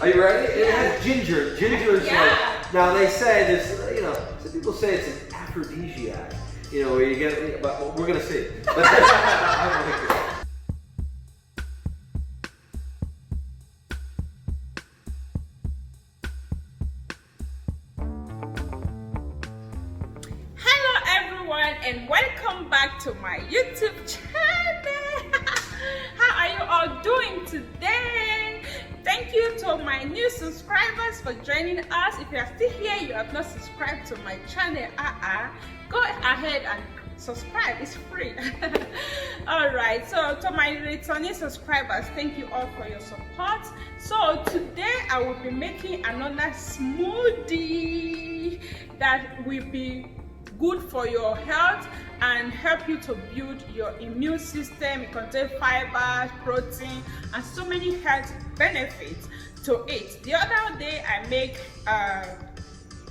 Are you ready? It has ginger. Ginger is like, now they say this, some people say it's an aphrodisiac, where you get, but we're going to see. I like it. And welcome back to my YouTube channel. How are you all doing today? Thank you to my new subscribers for joining us. If you are still here, you have not subscribed to my channel, go ahead and subscribe. It's free. All right, so to my returning subscribers, thank you all for your support. So today I will be making another smoothie that will be good for your health and help you to build your immune system. It contains fiber, protein, and so many health benefits to it. The other day I make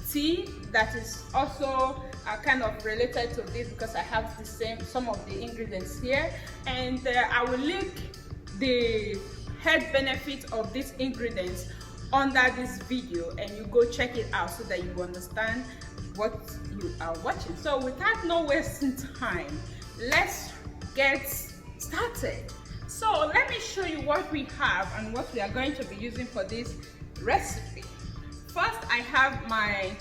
tea that is also kind of related to this because I have some of the ingredients here, and I will link the health benefits of these ingredients under this video, and you go check it out so that you understand what you are watching. So without no wasting time, let's get started. So let me show you what we have and what we are going to be using for this recipe. First, I have my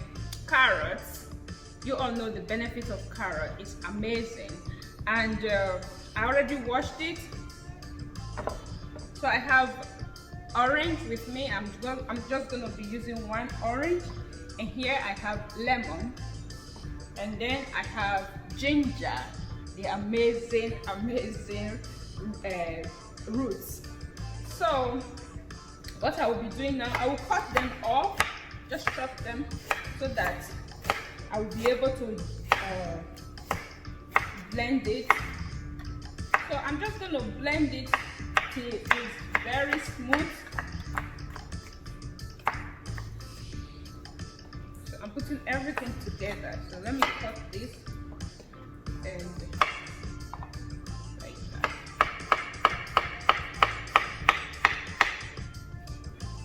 carrots. You all know the benefits of carrot. It's amazing, and I already washed it. So I have orange with me. I'm just going to be using one orange. And here I have lemon, and then I have ginger, the amazing roots. So what I will be doing now, I will cut them off, just chop them so that I will be able to blend it. So I'm just going to blend it till it is very smooth. I'm putting everything together, so let me cut this and like that.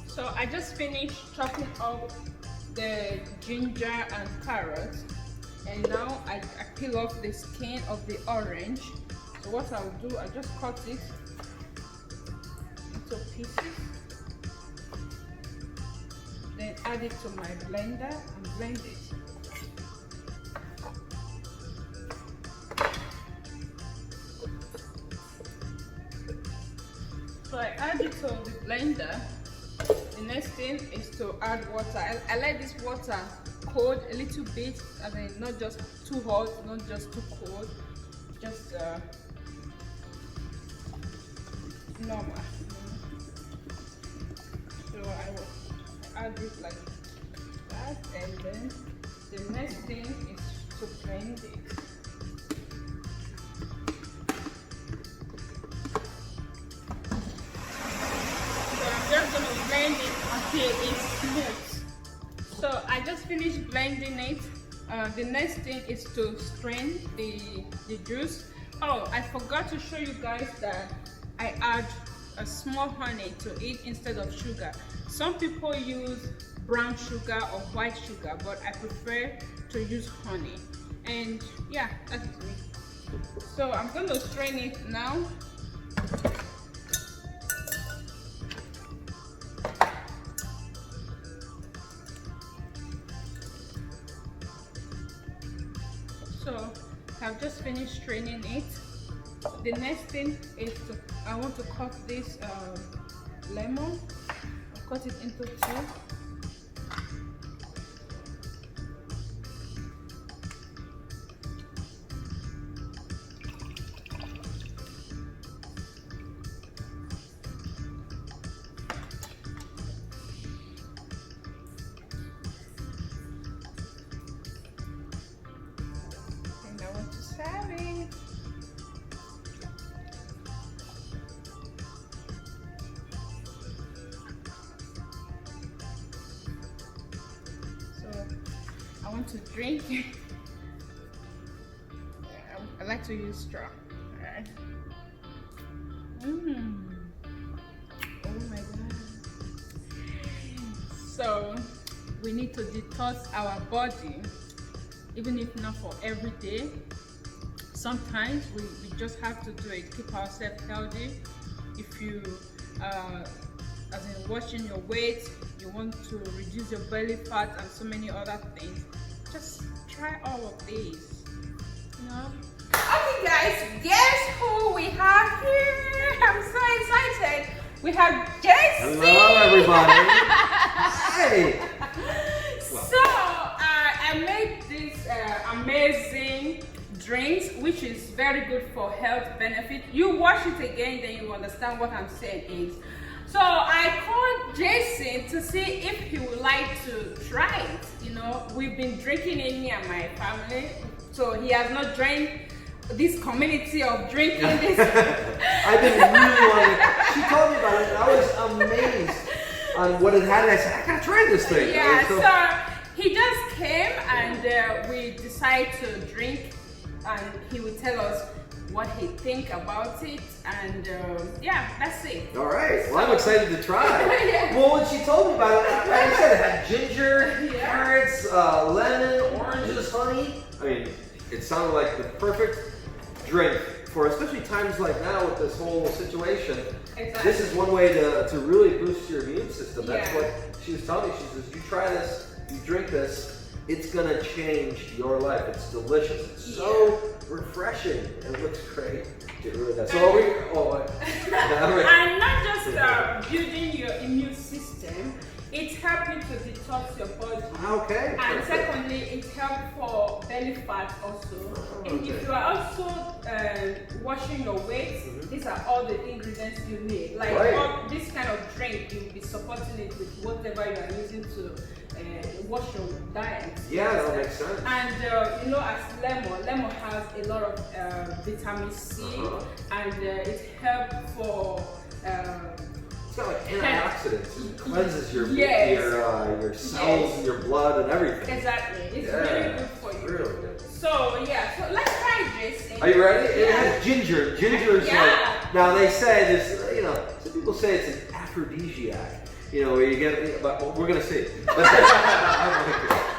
So I just finished chopping up the ginger and carrots, and now I peel off the skin of the orange. So what I will do, I just cut it into pieces, then add it to my blender and blend it. So I add it to the blender. The next thing is to add water. I like this water cold a little bit. I mean, not just too hot, not just too cold, just normal. So I will add it like that, and then the next thing is to blend it. So I'm just going to blend it until it's smooth. So I just finished blending it. The next thing is to strain the juice. Oh, I forgot to show you guys that I add a small honey to it instead of sugar. Some people use brown sugar or white sugar, but I prefer to use honey. And yeah, that's me. So I'm going to strain it now. So I've just finished straining it. The next thing is I want to cut this lemon. I'll cut it into two. And I want to serve it. I want to drink. I like to use straw. Alright. Oh my god. So we need to detox our body, even if not for every day. Sometimes we just have to do it, keep ourselves healthy. If you as in watching your weight, you want to reduce your belly fat and so many other things, just try all of these, you know. Okay guys, guess who we have here? I'm so excited. We have Jason. Hello everybody. Hey. So I made this amazing drinks, which is very good for health benefit. You watch it again, then you understand what I'm saying is. So I called Jason to see if he would like to try it. You know, we've been drinking it, me and my family. So he has not joined this community of drinking this. I've been really wanting. She told me about it, and I was amazed on what it had. And I said, I gotta try this thing. Yeah. So he just came, and we decided to drink, and he would tell us what he think about it, and yeah, that's it. All right. Well, I'm excited to try. Yeah. Well, when she told me about it, like I said, it had ginger, carrots, lemon, oranges, honey. I mean, it sounded like the perfect drink for especially times like now with this whole situation. Exactly. This is one way to really boost your immune system. That's Yeah. what she was telling me. She says, you try this, you drink this, it's gonna change your life. It's delicious. It's so refreshing and it looks great. It really does. So and not just building your immune system, it helps you to detox your body. Okay. And secondly, it helps for belly fat also. And if you are also washing your weight, these are all the ingredients you need. Like all this kind of drink, you'll be supporting it with whatever you are using to wash your diet. Yeah, that makes sense. And you know, as lemon has a lot of vitamin C, and it helps for. It's got like antioxidants. It cleanses your cells and your blood and everything. Exactly. It's really good for you. Really good. So yeah, so let's try this. Are you ready? It has ginger. Ginger is like, now they say this, you know, some people say it's an aphrodisiac. You know, where you get, but we're gonna see.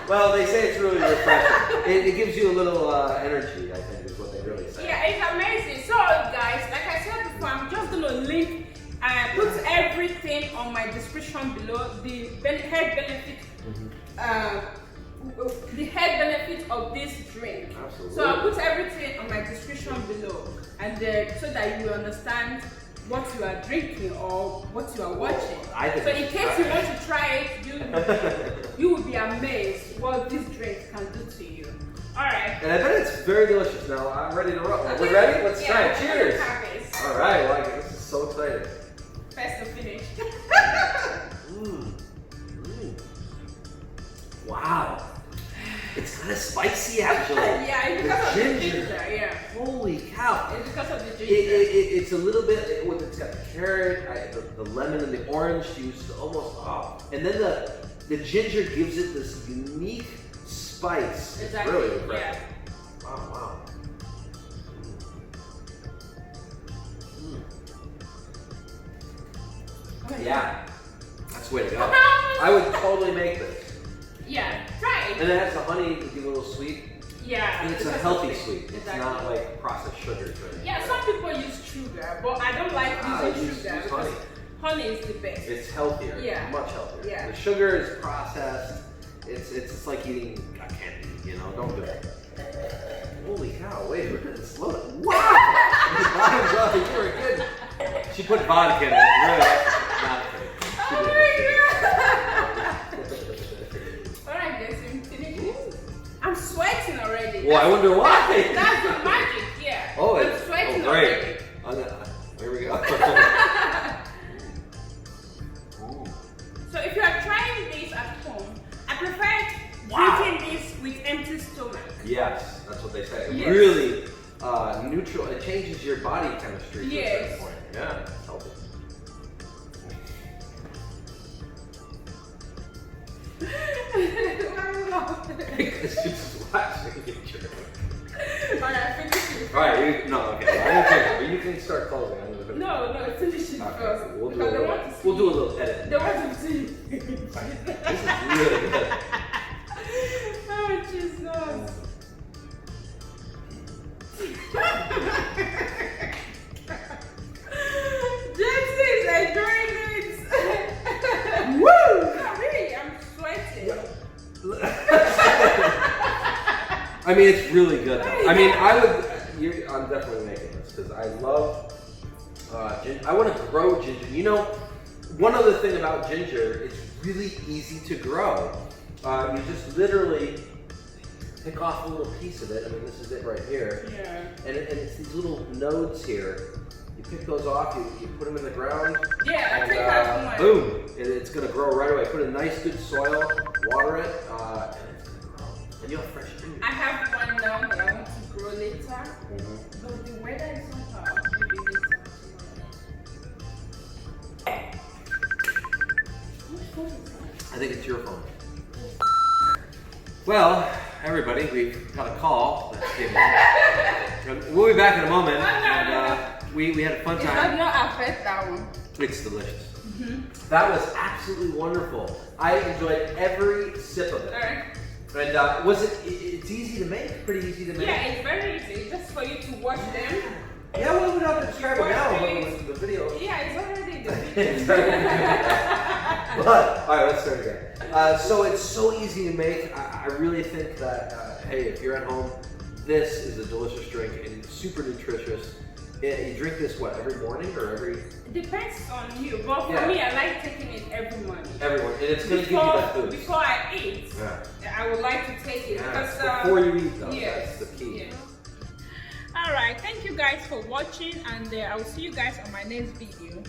Well, they say it's really refreshing. It gives you a little energy, I think, is what they really say. Yeah, it's amazing. So guys, like I said before, I'm just gonna link put everything on my description below. The health benefit of this drink. Absolutely. So I'll put everything on my description below, and so that you understand what you are drinking or what you are watching. So in case you want to try it, you will be amazed what this drink can do to you. Alright. And I bet it's very delicious. Now I'm ready to roll. Are we ready? Let's try it. Cheers. Alright, well, this is so exciting. First to finish. Wow. It's kind of spicy actually. Yeah, it's because of the ginger, yeah. Holy cow. It's because of the ginger. It's a little bit, it's got the carrot, the lemon and the orange juice, almost, and then the ginger gives it this unique spice. Exactly, It's really refreshing. yeah. Wow. Yeah, that's the way to go. I would totally make this. Yeah, try it. And it has the honey to give it a little sweet. Yeah. And it's a healthy sweet. Exactly. It's not like processed sugars or anything. Yeah, some people use sugar, but I don't like using sugar because honey is the best. It's healthier. Yeah. Much healthier. Yeah. The sugar is processed. It's like eating a candy, you know, don't do it. Holy cow, wait, look at this. Wow! You were good. She put vodka in it. Really, not Oh my god! Alright guys, I'm finished. I'm sweating already. Well, I wonder why. That's the magic, yeah. Oh, I'm sweating already. Here we go. So if you are trying this at home, I prefer drinking this with empty stomach. Yes, that's what they say. It Yes. really neutral. It changes your body chemistry to a Yes. certain point. Yeah, it's healthy. It's just waxing nature. Alright, finish it. Alright, okay. You can start closing. No, finish it first. We'll do a little edit. They want to see. This is really good. Oh, Jesus. James is enjoying it. Woo! No, really, I'm sweating. I mean, it's really good though. I mean, I'm definitely making this because I love ginger. I want to grow ginger. You know, one other thing about ginger, it's really easy to grow. You just literally pick off a little piece of it. I mean, this is it right here. Yeah. And it's these little nodes here. You pick those off, you put them in the ground. Yeah, and, I think that's one. boom, it's going to grow right away. Put in nice, good soil, water it, and it's going to grow. And you'll have fresh ginger. I have one now that I want to grow later. But the weather is not hot. Maybe later. What phone is that? I think it's your phone. Well, everybody, we've got a call that came in. We'll be back in a moment. And, we had a fun It does time. not affect that one. It's delicious. That was absolutely wonderful. I enjoyed every sip of it. Alright. And was it? It's easy to make. Pretty easy to make. Yeah, it's very easy. Just for you to watch them. Yeah, well, we don't have to describe it now. With the video. Yeah, it's already the video. But all right, let's start again. So it's so easy to make. I really think that hey, if you're at home, this is a delicious drink and super nutritious. You drink this what, every morning or every? It depends on you, but for me, I like taking it every morning. Every morning, and it's going to give you that boost. Before I eat, I would like to take it because before you eat, though, yes, that's the key. Yes. All right, thank you guys for watching, and I will see you guys on my next video.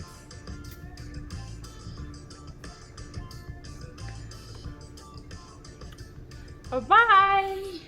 Bye bye.